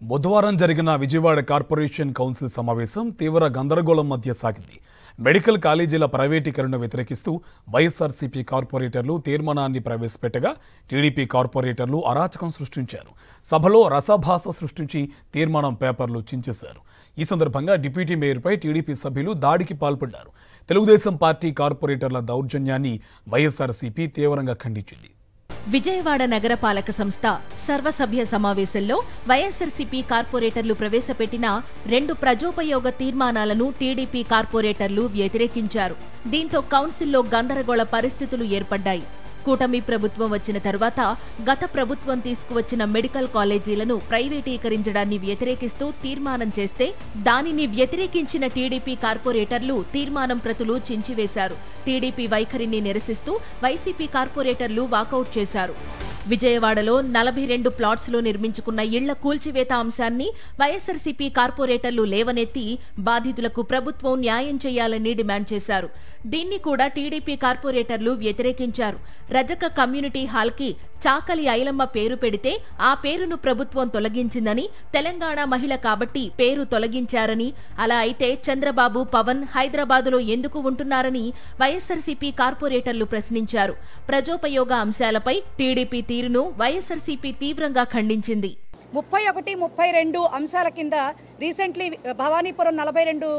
బుధవారం జరిగిన Vijayawada corporation council సమావేశం తీవ్ర గందరగోళం మధ్య సాగింది. మెడికల్ కాలేజీల ప్రైవేటీకరణను వ్యతిరేకిస్తూ వైఎస్ఆర్సీపీ కార్పొరేటర్లు తీర్మానాన్ని ప్రవేశపెట్టగా టీడీపీ కార్పొరేటర్లు అరాచకం సృష్టించారు. సభలో రసభాస సృష్టించి తీర్మానం పేపర్లు చించేశారు. ఈ సందర్భంగా డిప్యూటీ మేయర్పై టీడీపీ సభ్యులు దాడికి పాల్పడ్డారు. తెలుగుదేశం పార్టీ కార్పొరేటర్ల దౌర్జన్యాన్ని వైఎస్ఆర్సీపీ తీవ్రంగా ఖండించింది. విజయవాడ నగరపాలక సంస్థ సర్వసభ్య సమావేశంలో వైఎస్ఆర్సీపీ కార్పొరేటర్లు ప్రవేశపెట్టిన 2 ప్రజోపయోగ తీర్మానాలను టీడీపీ కార్పొరేటర్లు వ్యతిరేకించారు. దీంతో కౌన్సిల్లో గందరగోళ పరిస్థితులు ఏర్పడ్డాయి. కూటమి ప్రభుత్వం వచ్చిన తర్వాత గత ప్రభుత్వం తీసుకువచ్చిన మెడికల్ కాలేజీలను ప్రైవేటీకరించడాన్ని వ్యతిరేకిస్తూ తీర్మానం చేస్తే దానిని వ్యతిరేకించిన టీడీపీ కార్పొరేటర్లు తీర్మానం ప్రతులు చించివేశారు. టీడీపీ వైఖరిని నిరసిస్తూ వైసీపీ కార్పొరేటర్లు వాకౌట్ చేశారు. విజయవాడలో 42 ప్లాట్స్లో నిర్మించుకున్న ఇళ్ల కూల్చివేత అంశాన్ని వైఎస్ఆర్సీపీ కార్పొరేటర్లు లేవనెత్తి బాధితులకు ప్రభుత్వం న్యాయం చేయాలని డిమాండ్ చేశారు. దీన్ని కూడా టీడీపీ కార్పొరేటర్లు వ్యతిరేకించారు. రజక కమ్యూనిటీ హాల్కి చాకలి ఐలమ్మ పేరు పెడితే ఆ పేరును ప్రభుత్వం తొలగించిందని, తెలంగాణ మహిళ కాబట్టి పేరు తొలగించారని, అలా అయితే చంద్రబాబు, పవన్ హైదరాబాదులో ఎందుకు ఉంటున్నారని వైఎస్ఆర్సీపీ కార్పొరేటర్లు ప్రశ్నించారు. ప్రజోపయోగ అంశాలపై టీడీపీ తీరును వైఎస్ఆర్సీపీ తీవ్రంగా ఖండించింది. 31, 32 అంశాల కింద రీసెంట్లీ భవానీపురం 42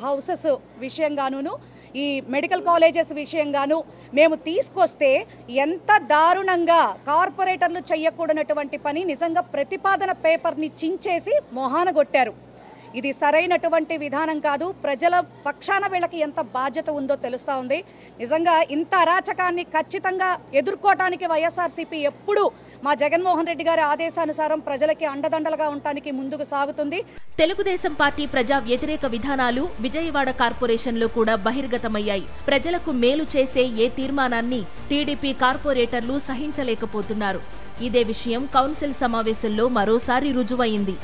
హౌసెస్ విషయంగాను, ఈ మెడికల్ కాలేజెస్ విషయంగాను మేము తీసుకొస్తే ఎంత దారుణంగా కార్పొరేటర్లు చేయకూడనటువంటి పని నిజంగా ప్రతిపాదన పేపర్ని చించేసి మొహాన కొట్టారు. ఇది సరైనటువంటి విధానం కాదు. ప్రజల పక్షాన వీళ్ళకి ఎంత బాధ్యత ఉందో తెలుస్తూ ఉంది. నిజంగా ఇంత అరాచకాన్ని ఖచ్చితంగా ఎదుర్కోవటానికి వైఎస్ఆర్సీపీ ఎప్పుడు మా జగన్మోహన్ రెడ్డి గారి ఆదేశానుసారం ప్రజలకి అండదండలుగా ఉండటానికి ముందుకు సాగుతుంది. తెలుగుదేశం పార్టీ ప్రజా వ్యతిరేక విధానాలు విజయవాడ కార్పొరేషన్లో కూడా బహిర్గతమయ్యాయి. ప్రజలకు మేలు చేసే ఏ తీర్మానాన్ని టీడీపీ కార్పొరేటర్లు సహించలేకపోతున్నారు. ఇదే విషయం కౌన్సిల్ సమావేశంలో మరోసారి రుజువైంది.